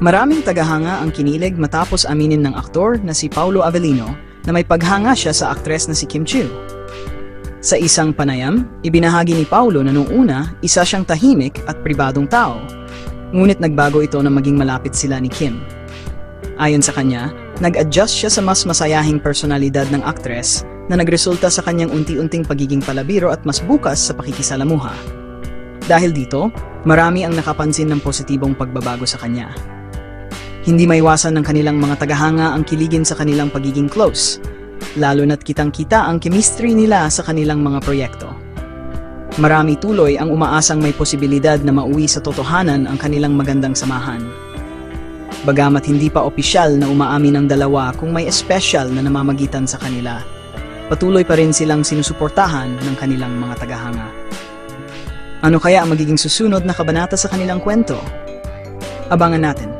Maraming tagahanga ang kinilig matapos aminin ng aktor na si Paulo Avellino na may paghanga siya sa aktres na si Kim Chiu. Sa isang panayam, ibinahagi ni Paulo na noong una, isa siyang tahimik at pribadong tao. Ngunit nagbago ito na maging malapit sila ni Kim. Ayon sa kanya, nag-adjust siya sa mas masayahing personalidad ng aktres na nagresulta sa kanyang unti-unting pagiging palabiro at mas bukas sa pakikisalamuha. Dahil dito, marami ang nakapansin ng positibong pagbabago sa kanya. Hindi maiwasan ng kanilang mga tagahanga ang kiligin sa kanilang pagiging close, lalo na't kitang-kita ang chemistry nila sa kanilang mga proyekto. Marami tuloy ang umaasang may posibilidad na mauwi sa totohanan ang kanilang magandang samahan. Bagamat hindi pa opisyal na umaamin ang dalawa kung may espesyal na namamagitan sa kanila, patuloy pa rin silang sinusuportahan ng kanilang mga tagahanga. Ano kaya ang magiging susunod na kabanata sa kanilang kwento? Abangan natin.